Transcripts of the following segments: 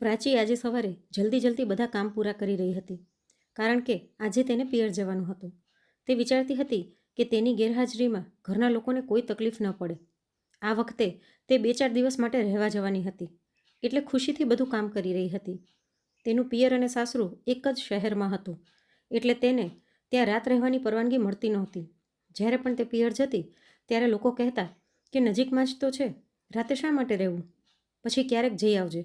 પ્રાચી આજે સવારે જલ્દી બધા કામ પૂરા કરી રહી હતી, કારણ કે આજે તેને પિયર જવાનું હતું. તે વિચારતી હતી કે તેની ગેરહાજરીમાં ઘરના લોકોને કોઈ તકલીફ ન પડે. આ વખતે તે 2-4 દિવસ માટે રહેવા જવાની હતી, એટલે ખુશીથી બધું કામ કરી રહી હતી. તેનું પિયર અને સાસરું એક જ શહેરમાં હતું, એટલે તેને ત્યાં રાત રહેવાની પરવાનગી મળતી નહોતી. જ્યારે પણ તે પિયર જતી ત્યારે લોકો કહેતા કે નજીકમાં જ તો છે, રાતે શા માટે રહેવું, પછી ક્યારેક જઈ આવજે.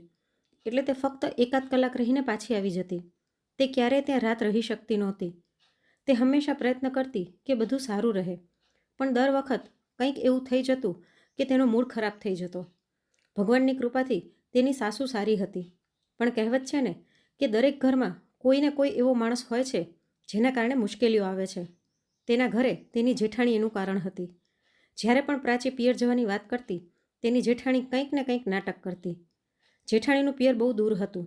એટલે તે ફક્ત એકાદ કલાક રહીને પાછી આવી જતી. તે ક્યારેય ત્યાં રાત રહી શકતી નહોતી. તે હંમેશા પ્રયત્ન કરતી કે બધું સારું રહે, પણ દર વખત કંઈક એવું થઈ જતું કે તેનો મૂડ ખરાબ થઈ જતો. ભગવાનની કૃપાથી તેની સાસુ સારી હતી, પણ કહેવત છે ને કે દરેક ઘરમાં કોઈને કોઈ એવો માણસ હોય છે જેના કારણે મુશ્કેલીઓ આવે છે. તેના ઘરે તેની જેઠાણી એનું કારણ હતી. જ્યારે પણ પ્રાચી પિયર જવાની વાત કરતી, તેની જેઠાણી કંઈક ને કંઈક નાટક કરતી. જેઠાણીનું પિયર બહુ દૂર હતું,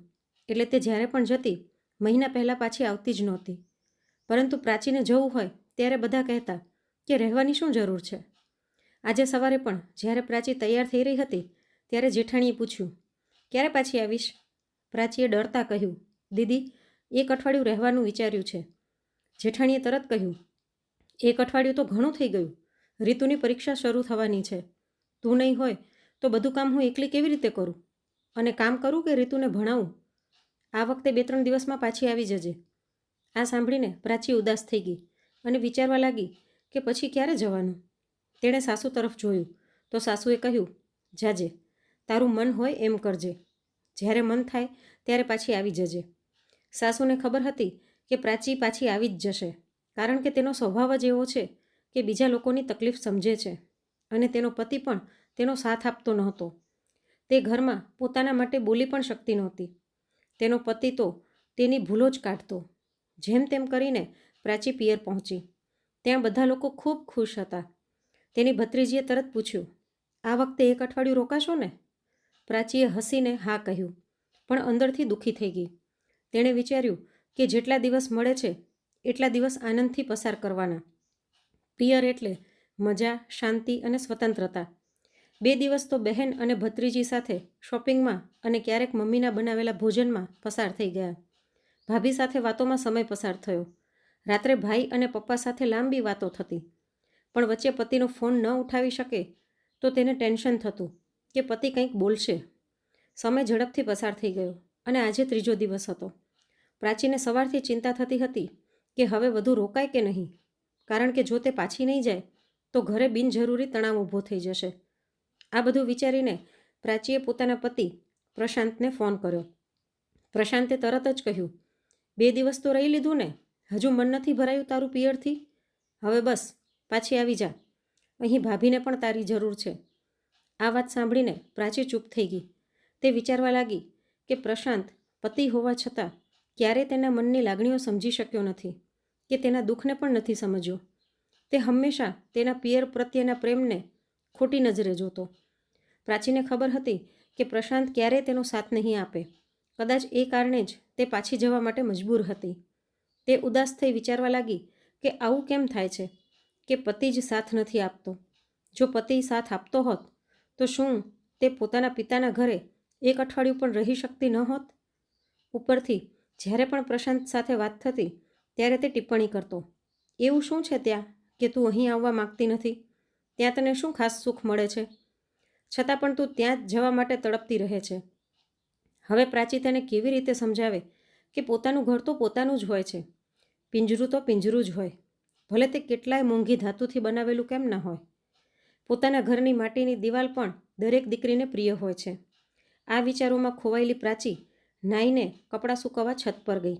એટલે તે જ્યારે પણ જતી મહિના પહેલાં પાછી આવતી જ નહોતી. પરંતુ પ્રાચીને જવું હોય ત્યારે બધા કહેતા કે રહેવાની શું જરૂર છે. આજે સવારે પણ જ્યારે પ્રાચી તૈયાર થઈ રહી હતી ત્યારે જેઠાણીએ પૂછ્યું, ક્યારે પાછી આવીશ? પ્રાચીએ ડરતા કહ્યું, દીદી, 1 અઠવાડિયું રહેવાનું વિચાર્યું છે. જેઠાણીએ તરત કહ્યું, 1 અઠવાડિયું તો ઘણું થઈ ગયું. રીતુની પરીક્ષા શરૂ થવાની છે. તું નહીં હોય તો બધું કામ હું એકલી કેવી રીતે કરું? અને કામ કરું કે રીતુને ભણાવું? આ વખતે 2-3 દિવસમાં પાછી આવી જજે. આ સાંભળીને પ્રાચી ઉદાસ થઈ ગઈ અને વિચારવા લાગી કે પછી ક્યારે જવાનું. તેણે સાસુ તરફ જોયું તો સાસુએ કહ્યું, જાજે, તારું મન હોય એમ કરજે. જ્યારે મન થાય ત્યારે પાછી આવી જજે. સાસુને ખબર હતી કે પ્રાચી પાછી આવી જ જશે, કારણ કે તેનો સ્વભાવ જ એવો છે કે બીજા લોકોની તકલીફ સમજે છે, અને તેનો પતિ પણ તેનો સાથ આપતો નહોતો. તે ઘરમાં પોતાના માટે બોલી પણ શકતી નહોતી. તેનો પતિ તો તેની ભૂલો જ કાઢતો. જેમ તેમ કરીને પ્રાચી પિયર પહોંચી. ત્યાં બધા લોકો ખૂબ ખુશ હતા. તેની ભત્રીજીએ તરત પૂછ્યું, આ વખતે 1 અઠવાડિયું રોકાશો ને? પ્રાચીએ હસીને હા કહ્યું, પણ અંદરથી દુઃખી થઈ ગઈ. તેણે વિચાર્યું કે જેટલા દિવસ મળે છે એટલા દિવસ આનંદથી પસાર કરવાના. પિયર એટલે મજા, શાંતિ અને સ્વતંત્રતા. 2 દિવસ તો બહેન અને ભત્રીજી સાથે શોપિંગમાં અને ક્યારેક મમ્મીના બનાવેલા ભોજનમાં પસાર થઈ ગયા. ભાભી સાથે વાતોમાં સમય પસાર થયો. રાત્રે ભાઈ અને પપ્પા સાથે લાંબી વાતો થતી. પણ વચ્ચે પતિનો ફોન ન ઉઠાવી શકે તો તેને ટેન્શન થતું કે પતિ કંઈક બોલશે. સમય ઝડપથી પસાર થઈ ગયો અને આજે 3જો દિવસ હતો. પ્રાચીને સવારથી ચિંતા થતી હતી કે હવે વધુ રોકાય કે નહીં, કારણ કે જો તે પાછી નહીં જાય તો ઘરે બિનજરૂરી તણાવ ઊભો થઈ જશે. આ બધું વિચારીને પ્રાચીએ પોતાના પતિ પ્રશાંતને ફોન કર્યો. પ્રશાંતે તરત જ કહ્યું, 2 દિવસ તો રહી લીધું ને, હજુ મન નથી ભરાયું તારું પિયરથી? હવે બસ પાછી આવી જા. અહીં ભાભીને પણ તારી જરૂર છે. આ વાત સાંભળીને પ્રાચી ચૂપ થઈ ગઈ. તે વિચારવા લાગી કે પ્રશાંત પતિ હોવા છતાં ક્યારેય તેના મનની લાગણીઓ સમજી શક્યો નથી, કે તેના દુઃખને પણ નથી સમજ્યો. તે હંમેશા તેના પિયર પ્રત્યેના પ્રેમને ખોટી નજરે જોતો. પ્રાચીને ખબર હતી કે પ્રશાંત ક્યારેય તેનો સાથ નહીં આપે. કદાચ એ કારણે જ તે પાછી જવા માટે મજબૂર હતી. તે ઉદાસ થઈ વિચારવા લાગી કે આવું કેમ થાય છે કે પતિ જ સાથ નથી આપતો. જો પતિ સાથ આપતો હોત તો શું તે પોતાના પિતાના ઘરે 1 અઠવાડિયું પણ રહી શકતી ન હોત? ઉપરથી જ્યારે પણ પ્રશાંત સાથે વાત થતી ત્યારે તે ટિપ્પણી કરતો, એવું શું છે ત્યાં કે તું અહીં આવવા માગતી નથી? ત્યાં તને શું ખાસ સુખ મળે છે? છતાં પણ તું ત્યાં જ જવા માટે તડપતી રહે છે. હવે પ્રાચી તેને કેવી રીતે સમજાવે કે પોતાનું ઘર તો પોતાનું જ હોય છે, પિંજરું તો પિંજરું જ હોય, ભલે તે કેટલાય મોંઘી ધાતુથી બનાવેલું કેમ ના હોય. પોતાના ઘરની માટીની દિવાલ પણ દરેક દીકરીને પ્રિય હોય છે. આ વિચારોમાં ખોવાયેલી પ્રાચી નાઈને કપડાં સૂકવવા છત પર ગઈ.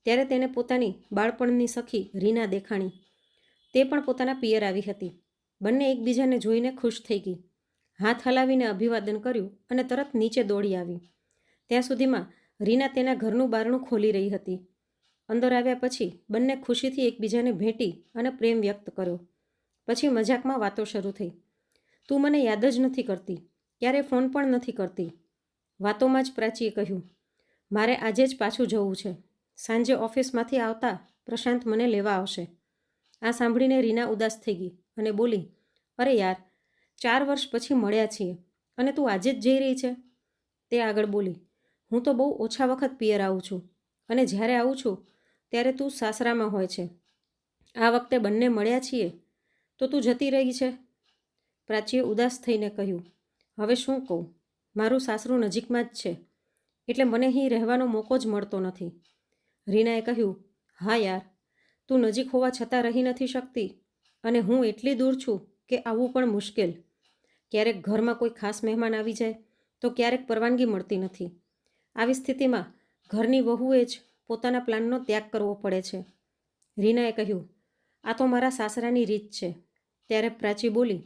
ત્યારે તેને પોતાની બાળપણની સખી રીના દેખાણી. તે પણ પોતાના પિયર આવી હતી. બંને એકબીજાને જોઈને ખુશ થઈ ગઈ. હાથ હલાવીને અભિવાદન કર્યું અને તરત નીચે દોડી આવી. ત્યાં સુધીમાં રીના તેના ઘરનું બારણું ખોલી રહી હતી. અંદર આવ્યા પછી બંને ખુશીથી એકબીજાને ભેટી અને પ્રેમ વ્યક્ત કર્યો. પછી મજાકમાં વાતો શરૂ થઈ. તું મને યાદ જ નથી કરતી, ક્યારે ફોન પણ નથી કરતી. વાતોમાં જ પ્રાચીએ કહ્યું, મારે આજે જ પાછું જવું છે. સાંજે ઓફિસમાંથી આવતા પ્રશાંત મને લેવા આવશે. આ સાંભળીને રીના ઉદાસ થઈ ગઈ અને બોલી, અરે યાર, 4 વર્ષ પછી મળ્યા છીએ અને તું આજે જ જઈ રહી છે? તે આગળ બોલી, હું તો બહુ ઓછા વખત પિયર આવું છું અને જ્યારે આવું છું ત્યારે તું સાસરામાં હોય છે. આ વખતે બંને મળ્યા છીએ તો તું જતી રહી છે. પ્રાચીએ ઉદાસ થઈને કહ્યું, હવે શું કહું, મારું સાસરું નજીકમાં જ છે એટલે મને અહીં રહેવાનો મોકો જ મળતો નથી. રીનાએ કહ્યું, હા યાર, તું નજીક હોવા છતાં રહી નથી શકતી અને હું એટલી દૂર છું કે આવવું પણ મુશ્કેલ. ક્યારેક ઘરમાં કોઈ ખાસ મહેમાન આવી જાય તો ક્યારેક પરવાનગી મળતી નથી. આવી સ્થિતિમાં ઘરની વહુએ જ પોતાના પ્લાનનો ત્યાગ કરવો પડે છે. રીનાએ કહ્યું, આ તો મારા સાસરાની રીત છે. ત્યારે પ્રાચી બોલી,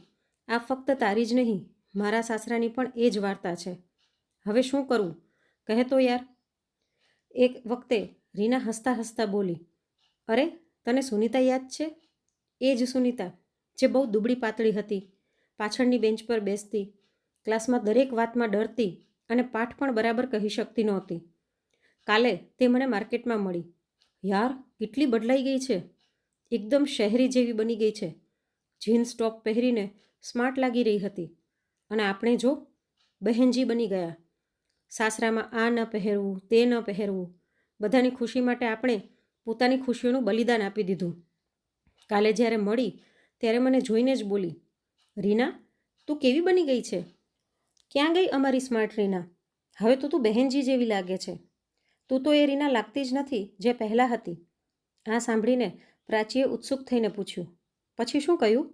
આ ફક્ત તારી જ નહીં, મારા સાસરાની પણ એ જ વાર્તા છે. હવે શું કરવું કહે તો યાર. એક વખતે રીના હસતા હસતા બોલી, અરે તને સુનીતા યાદ છે? એ જ સુનીતા જે બહુ દુબળી પાતળી હતી, પાછળની બેન્ચ પર બેસતી, ક્લાસમાં દરેક વાતમાં ડરતી અને પાઠ પણ બરાબર કહી શકતી નહોતી. કાલે તે મને માર્કેટમાં મળી. યાર કેટલી બદલાઈ ગઈ છે, એકદમ શહેરી જેવી બની ગઈ છે. જીન્સ ટોપ પહેરીને સ્માર્ટ લાગી રહી હતી અને આપણે જો બહેનજી બની ગયા. સાસરામાં આ ન પહેરવું, તે ન પહેરવું, બધાની ખુશી માટે આપણે પોતાની ખુશીઓનું બલિદાન આપી દીધું. કાલે જ્યારે મળી ત્યારે મને જોઈને જ બોલી, રીના તું કેવી બની ગઈ છે? ક્યાં ગઈ અમારી સ્માર્ટ રીના? હવે તો તું બહેનજી જેવી લાગે છે. તું તો એ રીના લાગતી જ નથી જે પહેલાં હતી. આ સાંભળીને પ્રાચીએ ઉત્સુક થઈને પૂછ્યું, પછી શું કહ્યું?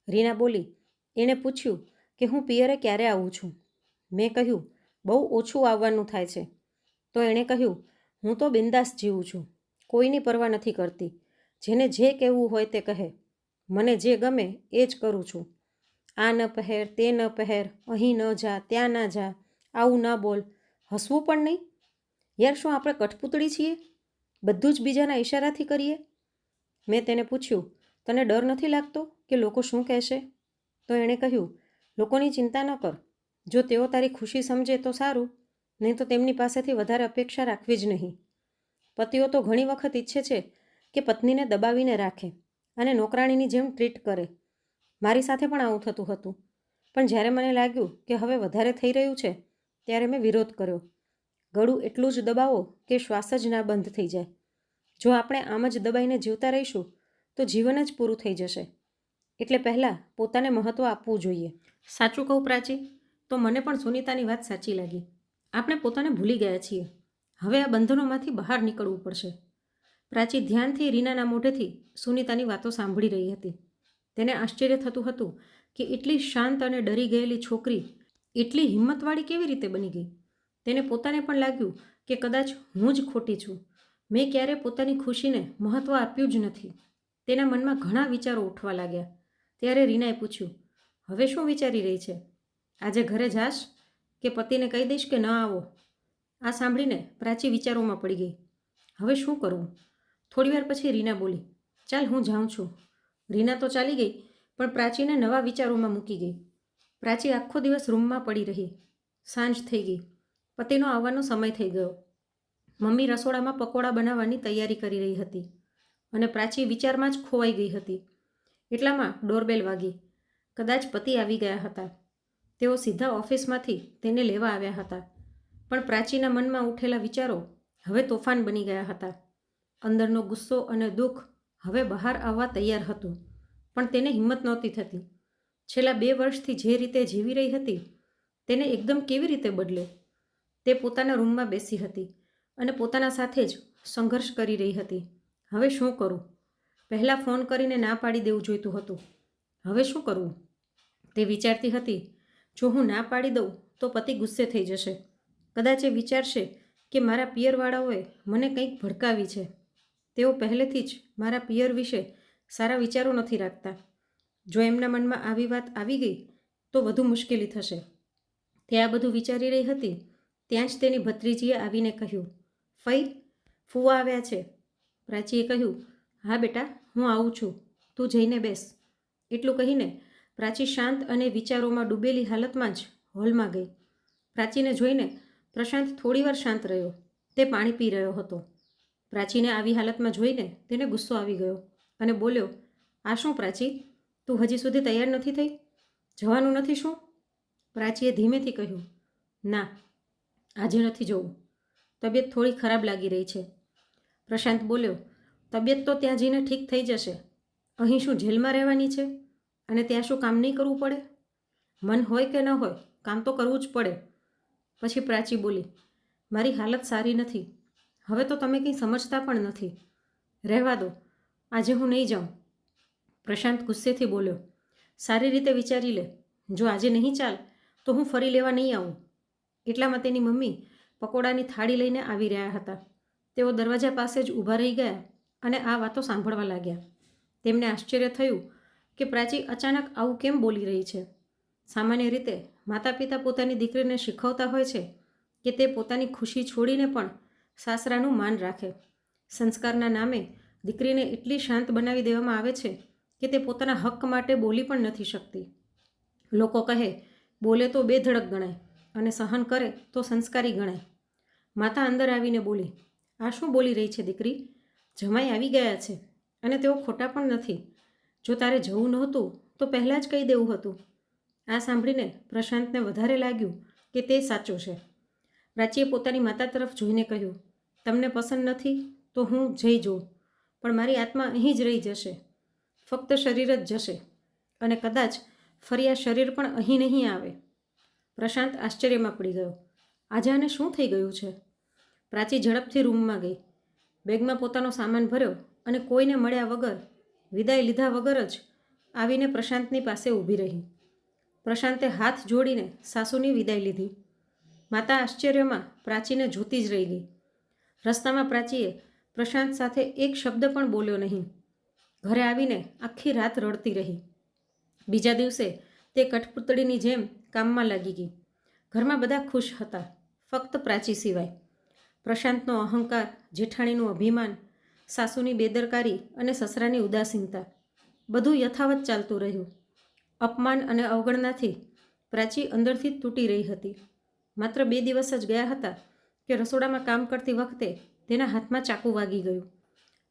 રીના બોલી, એણે પૂછ્યું કે હું પિયરે ક્યારે આવું છું. મેં કહ્યું, બહુ ઓછું આવવાનું થાય છે. તો એણે કહ્યું, હું તો બિંદાસ જીવું છું, કોઈની પરવા નથી કરતી. જેને જે કહેવું હોય તે કહે, મને જે ગમે એ જ કરું છું. આ ન પહેર, તે ન પહેર, અહીં ન જા, ત્યાં ના જા, આવું ના બોલ, હસવું પણ નહીં. યાર શું આપણે કઠપૂતળી છીએ? બધું જ બીજાના ઈશારાથી કરીએ. મેં તેને પૂછ્યું, તને ડર નથી લાગતો કે લોકો શું કહેશે? તો એણે કહ્યું, લોકોની ચિંતા ન કર. જો તેઓ તારી ખુશી સમજે તો સારું, નહીં તો તેમની પાસેથી વધારે અપેક્ષા રાખવી જ નહીં. પતિઓ તો ઘણી વખત ઈચ્છે છે કે પત્નીને દબાવીને રાખે અને નોકરાણીની જેમ ટ્રીટ કરે. મારી સાથે પણ આવું થતું હતું, પણ જ્યારે મને લાગ્યું કે હવે વધારે થઈ રહ્યું છે ત્યારે મેં વિરોધ કર્યો. ગળું એટલું જ દબાવો કે શ્વાસ જ ના બંધ થઈ જાય. જો આપણે આમ જ દબાઈને જીવતા રહીશું તો જીવન જ પૂરું થઈ જશે. એટલે પહેલાં પોતાને મહત્ત્વ આપવું જોઈએ. સાચું કહું પ્રાચી, તો મને પણ સુનીતાની વાત સાચી લાગી. આપણે પોતાને ભૂલી ગયા છીએ. હવે આ બંધનોમાંથી બહાર નીકળવું પડશે. પ્રાચી ધ્યાનથી રીનાના મોઢેથી સુનીતાની વાતો સાંભળી રહી હતી. તેને આશ્ચર્ય થતું હતું કે એટલી શાંત અને ડરી ગયેલી છોકરી એટલી હિંમતવાળી કેવી રીતે બની ગઈ. તેને પોતાને પણ લાગ્યું કે કદાચ હું જ ખોટી છું. મેં ક્યારે પોતાની ખુશીને મહત્ત્વ આપ્યું જ નથી. તેના મનમાં ઘણા વિચારો ઉઠવા લાગ્યા. ત્યારે રીનાએ પૂછ્યું, હવે શું વિચારી રહી છે? આજે ઘરે જાશ કે પતિને કહી દઈશ કે ન આવો? આ સાંભળીને પ્રાચી વિચારોમાં પડી ગઈ. હવે શું કરવું? થોડીવાર પછી રીના બોલી, ચાલ હું જાઉં છું. રીના તો ચાલી ગઈ, પણ પ્રાચીને નવા વિચારોમાં મૂકી ગઈ. પ્રાચી આખો દિવસ રૂમમાં પડી રહી. સાંજ થઈ ગઈ. પતિનો આવવાનો સમય થઈ ગયો. મમ્મી રસોડામાં પકોડા બનાવવાની તૈયારી કરી રહી હતી અને પ્રાચી વિચારમાં જ ખોવાઈ ગઈ હતી. એટલામાં ડોરબેલ વાગી. કદાચ પતિ આવી ગયા હતા. તેઓ સીધા ઓફિસમાંથી તેને લેવા આવ્યા હતા. પણ પ્રાચીના મનમાં ઉઠેલા વિચારો હવે તોફાન બની ગયા હતા. અંદરનો ગુસ્સો અને દુઃખ હવે બહાર આવવા તૈયાર હતું, પણ તેને હિંમત નહોતી થતી. છેલ્લા 2 વર્ષથી જે રીતે જીવી રહી હતી તેને એકદમ કેવી રીતે બદલે? તે પોતાના રૂમમાં બેસી હતી અને પોતાના સાથે જ સંઘર્ષ કરી રહી હતી. હવે શું કરું? પહેલાં ફોન કરીને ના પાડી દેવું જોઈતું હતું. હવે શું કરવું? તે વિચારતી હતી, જો હું ના પાડી દઉં તો પતિ ગુસ્સે થઈ જશે. કદાચ એ વિચારશે કે મારા પિયરવાળાઓએ મને કંઈક ભડકાવી છે. તેઓ પહેલેથી જ મારા પિયર વિશે સારા વિચારો નથી રાખતા. જો એમના મનમાં આવી વાત આવી ગઈ તો વધુ મુશ્કેલી થશે. તે આ બધું વિચારી રહી હતી ત્યાં જ તેની ભત્રીજીએ આવીને કહ્યું, ફઈ, ફૂવા આવ્યા છે. પ્રાચીએ કહ્યું, હા બેટા, હું આવું છું, તું જઈને બેસ. એટલું કહીને પ્રાચી શાંત અને વિચારોમાં ડૂબેલી હાલતમાં જ હોલમાં ગઈ. પ્રાચીને જોઈને પ્રશાંત થોડીવાર શાંત રહ્યો. તે પાણી પી રહ્યો હતો. પ્રાચીને આવી હાલતમાં જોઈને તેને ગુસ્સો આવી ગયો અને બોલ્યો, આ શું પ્રાચી, તું હજી સુધી તૈયાર નથી થઈ? જવાનું નથી શું? પ્રાચીએ ધીમેથી કહ્યું, ના, આજે નથી જવું. તબિયત થોડી ખરાબ લાગી રહી છે. પ્રશાંત બોલ્યો, તબિયત તો ત્યાં જઈને ઠીક થઈ જશે. અહીં શું જેલમાં રહેવાની છે? અને ત્યાં શું કામ નહીં કરવું પડે? મન હોય કે ન હોય, કામ તો કરવું જ પડે. પછી પ્રાચી બોલી, મારી હાલત સારી નથી. હવે તો તમે કંઈ સમજતા પણ નથી. રહેવા દો, આજે હું નહીં જાઉં. પ્રશાંત ગુસ્સેથી બોલ્યો, સારી રીતે વિચારી લે. જો આજે નહીં ચાલ તો હું ફરી લેવા નહીં આવું. એટલામાં તેની મમ્મી પકોડાની થાળી લઈને આવી રહ્યા હતા. તેઓ દરવાજા પાસે જ ઊભા રહી ગયા અને આ વાતો સાંભળવા લાગ્યા. તેમને આશ્ચર્ય થયું કે પ્રાચી અચાનક આવું કેમ બોલી રહી છે. સામાન્ય રીતે માતા પિતા પોતાની દીકરીને શીખવતા હોય છે કે તે પોતાની ખુશી છોડીને પણ સાસરાનું માન રાખે. સંસ્કારના નામે દીકરીને એટલી શાંત બનાવી દેવામાં આવે છે કે તે પોતાના હક માટે બોલી પણ નથી શકતી. લોકો કહે, બોલે તો બેધડક ગણાય અને સહન કરે તો સંસ્કારી ગણાય. માતા અંદર આવીને બોલી, આ શું બોલી રહી છે દીકરી? જમાઈ આવી ગયા છે અને તેઓ ખોટા પણ નથી. જો તારે જવું નહોતું તો પહેલાં જ કહી દેવું હતું. આ સાંભળીને પ્રશાંતને વધારે લાગ્યું કે તે સાચું છે. પ્રાચીએ પોતાની માતા તરફ જોઈને કહ્યું, તમને પસંદ નથી તો હું જઈ જોઉં, પણ મારી આત્મા અહીં જ રહી જશે. ફક્ત શરીર જ જશે અને કદાચ ફરી આ શરીર પણ અહીં નહીં આવે. પ્રશાંત આશ્ચર્યમાં પડી ગયો. આજે આને શું થઈ ગયું છે? પ્રાચી ઝડપથી રૂમમાં ગઈ, બેગમાં પોતાનો સામાન ભર્યો અને કોઈને મળ્યા વગર, વિદાય લીધા વગર જ આવીને પ્રશાંતની પાસે ઊભી રહી. પ્રશાંતે હાથ જોડીને સાસુની વિદાય લીધી. માતા આશ્ચર્યમાં પ્રાચીને જોતી જ રહી ગઈ. રસ્તામાં પ્રાચીએ પ્રશાંત સાથે એક શબ્દ પણ બોલ્યો નહીં. ઘરે આવીને આખી રાત રડતી રહી. બીજા દિવસે તે કઠપૂતળીની જેમ કામમાં લાગી ગઈ. ઘરમાં બધા ખુશ હતા, ફક્ત પ્રાચી સિવાય. પ્રશાંતનો અહંકાર, જેઠાણીનું અભિમાન, સાસુની બેદરકારી અને સસરાની ઉદાસીનતા, બધું યથાવત ચાલતું રહ્યું. અપમાન અને અવગણનાથી પ્રાચી અંદરથી તૂટી રહી હતી. માત્ર 2 દિવસ જ ગયા હતા કે રસોડામાં કામ કરતી વખતે તેના હાથમાં ચાકુ વાગી ગયું,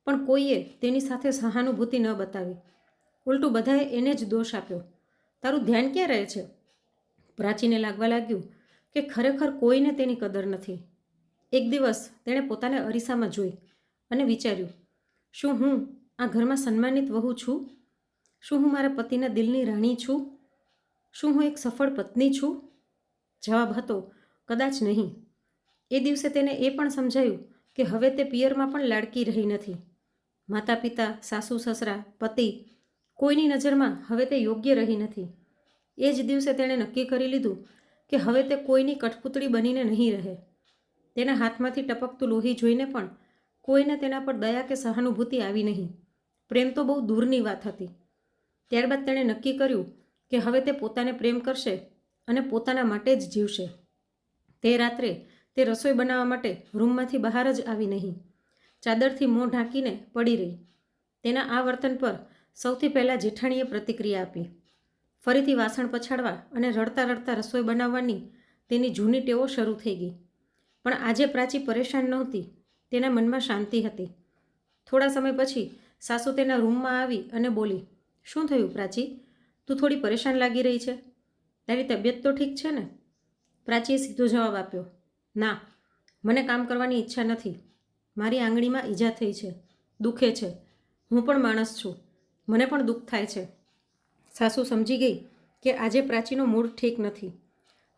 પણ કોઈએ તેની સાથે સહાનુભૂતિ ન બતાવી. ઉલટું બધાએ એને જ દોષ આપ્યો. તારું ધ્યાન ક્યાં રહે છે? પ્રાચીને લાગવા લાગ્યું કે ખરેખર કોઈને તેની કદર નથી. એક દિવસ તેણે પોતાને અરીસામાં જોઈ અને વિચાર્યું, શું હું આ ઘરમાં સન્માનિત વહુ છું? શું હું મારા પતિના દિલની રાણી છું? શું હું એક સફળ પત્ની છું? જવાબ હતો, કદાચ નહીં. એ દિવસે તેને એ પણ સમજાયું કે હવે તે પિયરમાં પણ લાડકી રહી નથી. માતા પિતા, સાસુ સસરા, પતિ, કોઈની નજરમાં હવે તે યોગ્ય રહી નથી. એ જ દિવસે તેણે નક્કી કરી લીધું કે હવે તે કોઈની કઠપૂતળી બનીને નહીં રહે. તેના હાથમાંથી ટપકતું લોહી જોઈને પણ કોઈને તેના પર દયા કે સહાનુભૂતિ આવી નહીં. પ્રેમ તો બહુ દૂરની વાત હતી. ત્યારબાદ તેણે નક્કી કર્યું કે હવે તે પોતાને પ્રેમ કરશે અને પોતાના માટે જ જીવશે. તે રાત્રે તે રસોઈ બનાવવા માટે રૂમમાંથી બહાર જ આવી નહીં. ચાદરથી મોં ઢાંકીને પડી રહી. તેના આ વર્તન પર સૌથી પહેલાં જેઠાણીએ પ્રતિક્રિયા આપી. ફરીથી વાસણ પછાડવા અને રડતા રડતા રસોઈ બનાવવાની તેની જૂની ટેવો શરૂ થઈ ગઈ. પણ આજે પ્રાચી પરેશાન નહોતી. તેના મનમાં શાંતિ હતી. થોડા સમય પછી સાસુ તેના રૂમમાં આવી અને બોલી, શું થયું પ્રાચી? તું થોડી પરેશાન લાગી રહી છે. તારી તબિયત તો ઠીક છે ને? પ્રાચીએ સીધો જવાબ આપ્યો, ના, મને કામ કરવાની ઈચ્છા નથી. મારી આંગળીમાં ઈજા થઈ છે, દુખે છે. હું પણ માણસ છું, મને પણ દુઃખ થાય છે. સાસુ સમજી ગઈ કે આજે પ્રાચીનો મૂડ ઠીક નથી.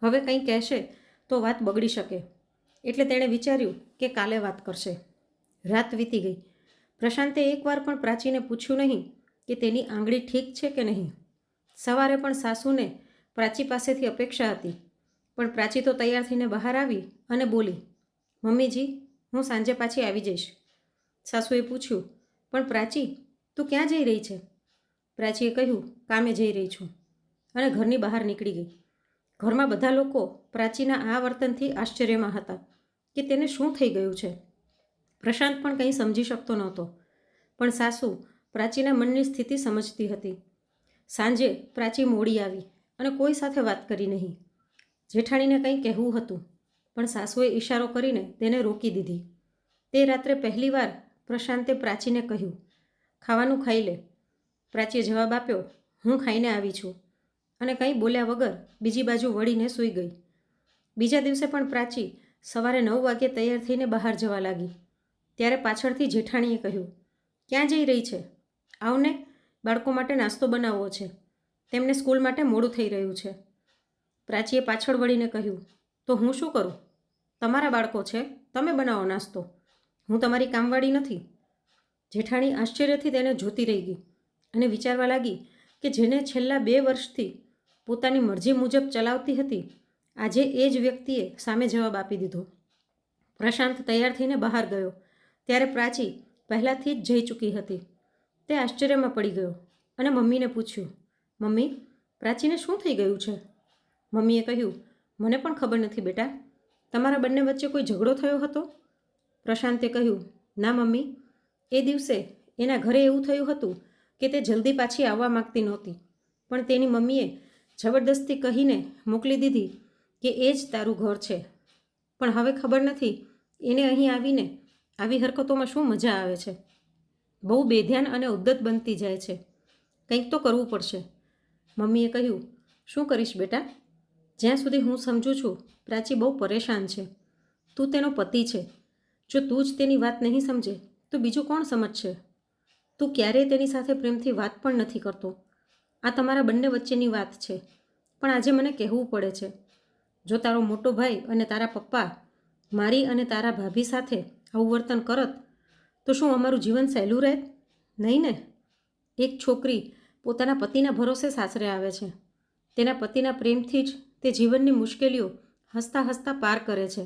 હવે કંઈ કહેશે તો વાત બગડી શકે, એટલે તેણે વિચાર્યું કે કાલે વાત કરશે. રાત વીતી ગઈ. પ્રશાંતે એકવાર પણ પ્રાચીને પૂછ્યું નહીં કે તેની આંગળી ઠીક છે કે નહીં. સવારે પણ સાસુને પ્રાચી પાસેથી અપેક્ષા હતી, પણ પ્રાચી તો તૈયાર થઈને બહાર આવી અને બોલી, મમ્મીજી, હું સાંજે પાછી આવી જઈશ. સાસુએ પૂછ્યું, પણ પ્રાચી, તું ક્યાં જઈ રહી છે? પ્રાચીએ કહ્યું, કામે જઈ રહી છું, અને ઘરની બહાર નીકળી ગઈ. ઘરમાં બધા લોકો પ્રાચીના આ વર્તનથી આશ્ચર્યમાં હતા કે તેને શું થઈ ગયું છે. પ્રશાંત પણ કંઈ સમજી શકતો નહોતો, પણ સાસુ પ્રાચીના મનની સ્થિતિ સમજતી હતી. સાંજે પ્રાચી મોડી આવી અને કોઈ સાથે વાત કરી નહીં. જેઠાણીને કંઈ કહેવું હતું, પણ સાસુએ ઈશારો કરીને તેને રોકી દીધી. તે રાત્રે પહેલીવાર પ્રશાંતે પ્રાચીને કહ્યું, ખાવાનું ખાઈ લે. પ્રાચીએ જવાબ આપ્યો, હું ખાઈને આવી છું, અને કંઈ બોલ્યા વગર બીજી બાજુ વળીને સૂઈ ગઈ. બીજા દિવસે પણ પ્રાચી સવારે 9 વાગ્યે તૈયાર થઈને બહાર જવા લાગી ત્યારે પાછળથી જેઠાણીએ કહ્યું, ક્યાં જઈ રહી છે? આવને, બાળકો માટે નાસ્તો બનાવવો છે. તેમને સ્કૂલ માટે મોડું થઈ રહ્યું છે. પ્રાચીએ પાછળ વળીને કહ્યું, તો હું શું કરું? તમારા બાળકો છે, તમે બનાવો નાસ્તો. હું તમારી કામવાળી નથી. જેઠાણી આશ્ચર્યથી તેને જોતી રહી ગઈ અને વિચારવા લાગી કે જેને છેલ્લા 2 વર્ષથી પોતાની મરજી મુજબ ચલાવતી હતી, આજે એ જ વ્યક્તિએ સામે જવાબ આપી દીધો. પ્રશાંત તૈયાર થઈને બહાર ગયો ત્યારે પ્રાચી પહેલાંથી જ જઈ ચૂકી હતી. તે આશ્ચર્યમાં પડી ગયો અને મમ્મીને પૂછ્યું, મમ્મી, પ્રાચીને શું થઈ ગયું છે? મમ્મીએ કહ્યું, મને પણ ખબર નથી બેટા. તમારા બંને વચ્ચે કોઈ ઝઘડો થયો હતો? પ્રશાંતે કહ્યું, ના મમ્મી, એ દિવસે એના ઘરે એવું થયું હતું કે તે જલ્દી પાછી આવવા માગતી નહોતી, પણ તેની મમ્મીએ જબરદસ્તી કહીને મોકલી દીધી કે એ જ તારું ઘર છે. પણ હવે ખબર નથી એને અહીં આવીને આવી હરકતોમાં શું મજા આવે છે. બહુ બેધ્યાન અને ઉદ્ધત બનતી જાય છે. કંઈક તો કરવું પડશે. મમ્મીએ કહ્યું, શું કરીશ બેટા? જ્યાં સુધી હું સમજું છું, પ્રાચી બહુ પરેશાન છે. તું તેનો પતિ છે. જો તું જ તેની વાત નહીં સમજે તો બીજું કોણ સમજશે? તું ક્યારેય તેની સાથે પ્રેમથી વાત પણ નથી કરતો. આ તમારા બંને વચ્ચેની વાત છે, પણ આજે મને કહેવું પડે છે. જો તારો મોટો ભાઈ અને તારા પપ્પા મારી અને તારા ભાભી સાથે આવું વર્તન કરત તો શું અમારું જીવન સહેલું રહેત? નહીં ને. એક છોકરી પોતાના પતિના ભરોસે સાસરે આવે છે. તેના પતિના પ્રેમથી જ તે જીવનની મુશ્કેલીઓ હસતા હસતા પાર કરે છે.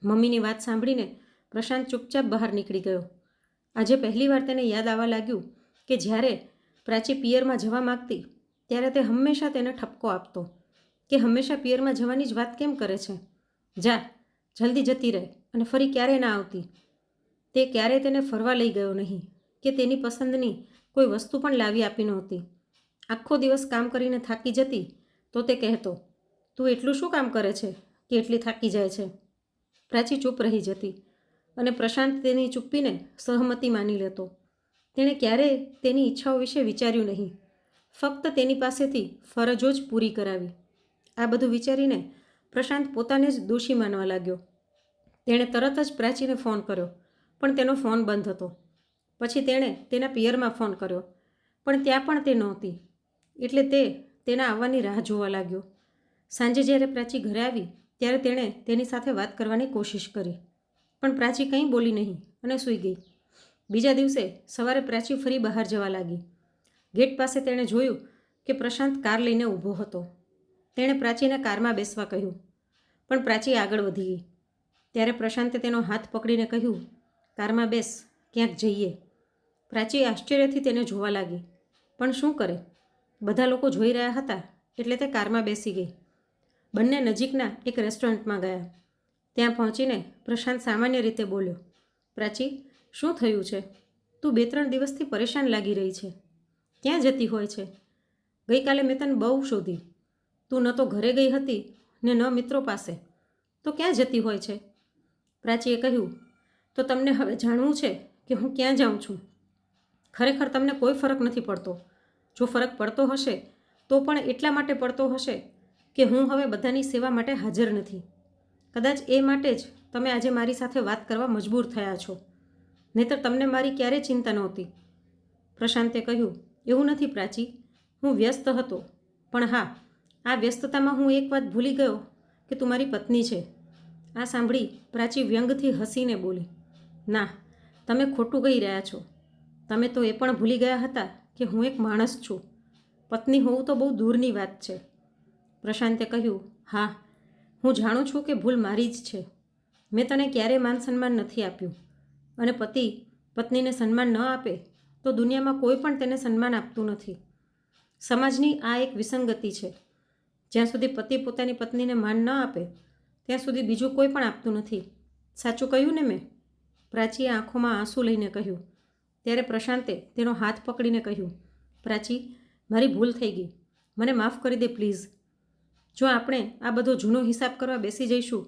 મમ્મીની વાત સાંભળીને પ્રશાંત ચૂપચાપ બહાર નીકળી ગયો. આજે પહેલીવાર તેને યાદ આવવા લાગ્યું કે જ્યારે પ્રાચી પિયરમાં જવા માગતી ત્યારે તે હંમેશા તેને ઠપકો આપતો કે હંમેશા પિયરમાં જવાની જ વાત કેમ કરે છે? જા, જલ્દી જતી રહે અને ફરી ક્યારેય ના આવતી. તે ક્યારેય તેને ફરવા લઈ ગયો નહીં કે તેની પસંદની કોઈ વસ્તુ પણ લાવી આપી નહોતી. આખો દિવસ કામ કરીને થાકી જતી તો તે કહેતો, તું એટલું શું કામ કરે છે કે એટલી થાકી જાય છે? પ્રાચી ચૂપ રહી જતી અને પ્રશાંત તેની ચૂપ્પીને સહમતી માની લેતો. તેણે ક્યારેય તેની ઈચ્છાઓ વિશે વિચાર્યું નહીં, ફક્ત તેની પાસેથી ફરજો જ પૂરી કરાવી. આ બધું વિચારીને પ્રશાંત પોતાને જ દોષી માનવા લાગ્યો. તેણે તરત જ પ્રાચીને ફોન કર્યો, પણ તેનો ફોન બંધ હતો. પછી તેણે તેના પિયરમાં ફોન કર્યો, પણ ત્યાં પણ તે નહોતી. એટલે તે તેના આવવાની રાહ જોવા લાગ્યો. સાંજે જ્યારે પ્રાચી ઘરે આવી ત્યારે તેણે તેની સાથે વાત કરવાની કોશિશ કરી, પણ પ્રાચી કંઈ બોલી નહીં અને સૂઈ ગઈ. બીજા દિવસે સવારે પ્રાચી ફરી બહાર જવા લાગી. ગેટ પાસે તેણે જોયું કે પ્રશાંત કાર લઈને ઊભો હતો. તેણે પ્રાચીને કારમાં બેસવા કહ્યું, પણ પ્રાચી આગળ વધી ગઈ. ત્યારે પ્રશાંતે તેનો હાથ પકડીને કહ્યું, કારમાં બેસ, ક્યાંક જઈએ. પ્રાચી આશ્ચર્યથી તેને જોવા લાગી, પણ શું કરે? બધા લોકો જોઈ રહ્યા હતા એટલે તે કારમાં બેસી ગઈ. બંને નજીકના એક રેસ્ટોરન્ટમાં ગયા. ત્યાં પહોંચીને પ્રશાંત સામાન્ય રીતે બોલ્યો, પ્રાચી, શું થયું છે? તું 2-3 દિવસથી પરેશાન લાગી રહી છે. ક્યાં જતી હોય છે? ગઈકાલે મેં તને બહુ શોધી. તું ન તો ઘરે ગઈ હતી ને ન મિત્રો પાસે. તો ક્યાં જતી હોય છે? પ્રાચીએ કહ્યું, તો તમને હવે જાણવું છે કે હું ક્યાં જાઉં છું? ખરેખર તમને કોઈ ફરક નથી પડતો. જો ફરક પડતો હશે તો પણ એટલા માટે પડતો હશે કે હું હવે બધાની સેવા માટે હાજર નથી. કદાચ એ માટે જ તમે આજે મારી સાથે વાત કરવા મજબૂર થયા છો, નહીંતર તમને મારી ક્યારેય ચિંતા નહોતી. પ્રશાંતે કહ્યું, એવું નથી પ્રાચી, હું વ્યસ્ત હતો. પણ હા, આ વ્યસ્તતામાં હું એક વાત ભૂલી ગયો કે તું મારી પત્ની છે. આ સાંભળી પ્રાચી વ્યંગથી હસીને બોલી, ના, તમે ખોટું કહી રહ્યા છો. તમે તો એ પણ ભૂલી ગયા હતા કે હું એક માણસ છું. પત્ની હોવું તો બહુ દૂરની વાત છે. પ્રશાંતે કહ્યું, હા, હું જાણું છું કે ભૂલ મારી જ છે. મેં તને ક્યારેય માન સન્માન નથી આપ્યું, અને પતિ પત્નીને સન્માન ન આપે તો દુનિયામાં કોઈ પણ તેને સન્માન આપતું નથી. સમાજની આ એક વિસંગતિ છે. જ્યાં સુધી પતિ પોતાની પત્નીને માન ન આપે ત્યાં સુધી બીજું કોઈ પણ આપતું નથી. સાચું કહ્યું ને મેં? પ્રાચીએ આંખોમાં આંસુ લઈને કહ્યું. ત્યારે પ્રશાંતે તેનો હાથ પકડીને કહ્યું, પ્રાચી, મારી ભૂલ થઈ ગઈ. મને માફ કરી દે પ્લીઝ. જો આપણે આ બધો જૂનો હિસાબ કરવા બેસી જઈશું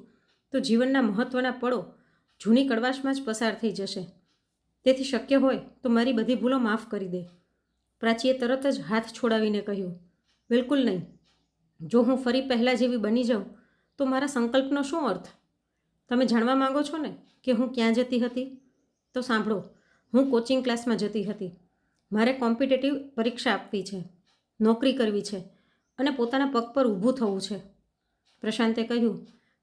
તો જીવનના મહત્ત્વના પળો જૂની કડવાશમાં જ પસાર થઈ જશે. તેથી શક્ય હોય તો મારી બધી ભૂલો માફ કરી દે. પ્રાચીએ તરત જ હાથ છોડાવીને કહ્યું, બિલકુલ નહીં. જો હું ફરી પહેલાં જેવી બની જાઉં તો મારા સંકલ્પનો શું અર્થ? તમે જાણવા માંગો છો ને કે હું ક્યાં જતી હતી? તો સાંભળો, હું કોચિંગ ક્લાસમાં જતી હતી. મારે કોમ્પિટિટિવ પરીક્ષા આપવી છે, નોકરી કરવી છે અને પોતાના પગ પર ઊભું થવું છે. પ્રશાંતે કહ્યું,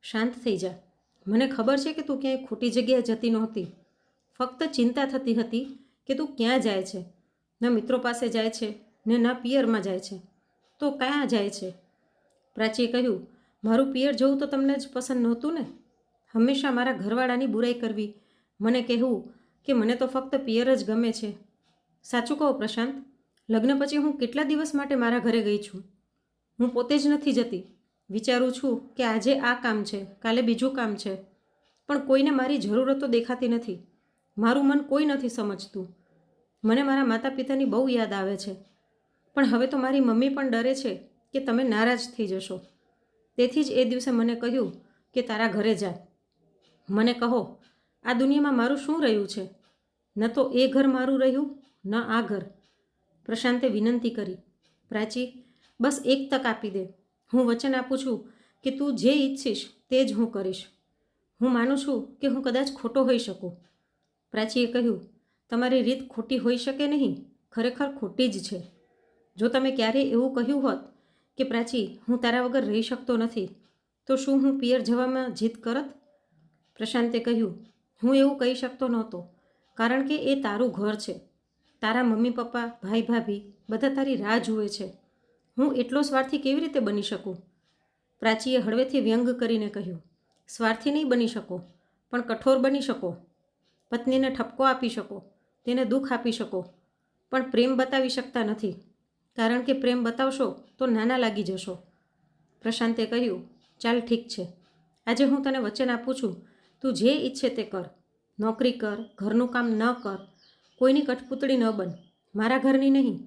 શાંત થઈ જા. મને ખબર છે કે તું ક્યાંય ખોટી જગ્યાએ જતી નહોતી. ફક્ત ચિંતા થતી હતી કે તું ક્યાં જાય છે. ન મિત્રો પાસે જાય છે ને ન પિયરમાં જાય છે. તો ક્યાં જાય છે? પ્રાચીએ કહ્યું, મારું પિયર જવું તો તમને જ પસંદ નહોતું ને? હંમેશા મારા ઘરવાળાની બુરાઈ કરવી, મને કહેવું કે મને તો ફક્ત પિયર જ ગમે છે. સાચું કહો પ્રશાંત, લગ્ન પછી હું કેટલા દિવસ માટે મારા ઘરે ગઈ છું? હું પોતે જ નથી જતી. વિચારું છું કે આજે આ કામ છે, કાલે બીજું કામ છે, પણ કોઈને મારી જરૂરતો દેખાતી નથી. મારું મન કોઈ નથી સમજતું. મને મારા માતા પિતાની બહુ યાદ આવે છે, પણ હવે તો મારી મમ્મી પણ ડરે છે કે તમે નારાજ થઈ જશો. તેથી જ એ દિવસે મને કહ્યું કે તારા ઘરે જા. મને કહો, આ દુનિયામાં મારું શું રહ્યું છે? ન તો એ ઘર મારું રહ્યું, ન આ ઘર. પ્રશાંતે વિનંતી કરી, પ્રાચી, બસ એક તક આપી દે. હું વચન આપું છું કે તું જે ઈચ્છીશ તે જ હું કરીશ. હું માનું છું કે હું કદાચ ખોટો હોઈ શકું. પ્રાચીએ કહ્યું, તમારી રીત ખોટી હોઈ શકે નહીં, ખરેખર ખોટી જ છે. જો તમે ક્યારેય એવું કહ્યું હોત કે પ્રાચી, હું તારા વગર રહી શકતો નથી, તો શું હું પિયર જવામાં જીદ કરત? પ્રશાંતે કહ્યું, હું એવું કહી શકતો નહોતો, કારણ કે એ તારું ઘર છે. તારા મમ્મી પપ્પા, ભાઈ ભાભી બધા તારી રાહ જુએ છે. હું એટલો સ્વાર્થી કેવી રીતે બની શકું? પ્રાચીએ હળવેથી વ્યંગ કરીને કહ્યું, સ્વાર્થી નહીં બની શકો, પણ કઠોર બની શકો. પત્નીને ઠપકો આપી શકો, તેને દુઃખ આપી શકો, પણ પ્રેમ બતાવી શકતા નથી, કારણ કે પ્રેમ બતાવશો તો નાના લાગી જશો. પ્રશાંતે કહ્યું, ચાલ ઠીક છે, આજે હું તને વચન આપું છું, તું જે ઈચ્છે તે કર. નોકરી કર, ઘરનું કામ ન કર, કોઈની કઠપૂતળી ન બન, મારા ઘરની નહીં,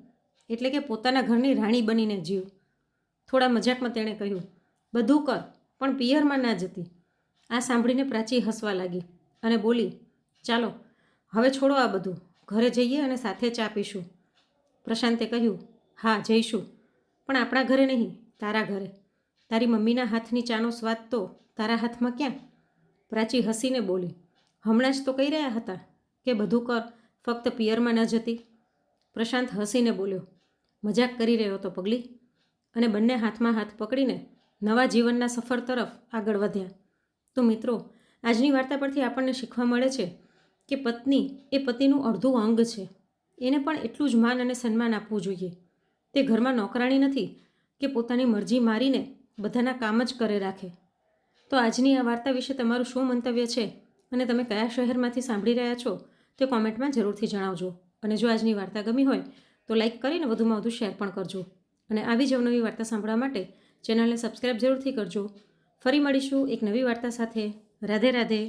એટલે કે પોતાના ઘરની રાણી બનીને જીવ. થોડા મજાકમાં તેણે કહ્યું, બધું કર, પણ પિયરમાં ના જતી. આ સાંભળીને પ્રાચી હસવા લાગી અને બોલી, ચાલો હવે છોડો આ બધું, ઘરે જઈએ અને સાથે ચા પીશું. પ્રશાંતે કહ્યું, હા જઈશું, પણ આપણા ઘરે નહીં, તારા ઘરે. તારી મમ્મીના હાથની ચાનો સ્વાદ તો તારા હાથમાં ક્યાં? પ્રાચી હસીને બોલી, હમણાં જ તો કહી રહ્યા હતા કે બધું કર, ફક્ત પિયરમાં ન જતી. પ્રશાંત હસીને બોલ્યો, મજાક કરી રહ્યો હતો પગલી. અને બંને હાથમાં હાથ પકડીને નવા જીવનના સફર તરફ આગળ વધ્યા. તો મિત્રો, આજની વાર્તા પરથી આપણને શીખવા મળે છે કે પત્ની એ પતિનું અડધું અંગ છે. એને પણ એટલું જ માન અને સન્માન આપવું જોઈએ. તે ઘરમાં નોકરાણી નથી કે પોતાની મરજી મારીને બધાના કામ જ કરે રાખે. તો આજની આ વાર્તા વિશે તમારું શું મંતવ્ય છે અને તમે કયા શહેરમાંથી સાંભળી રહ્યા છો તે કોમેન્ટમાં જરૂરથી જણાવજો. અને જો આજની વાર્તા ગમી હોય તો લાઈક કરીને વધુમાં વધુ શેર પણ કરજો. અને આવી જ અવનવી વાર્તા સાંભળવા માટે ચેનલને સબસ્ક્રાઈબ જરૂરથી કરજો. ફરી મળીશું એક નવી વાર્તા સાથે. રાધે રાધે.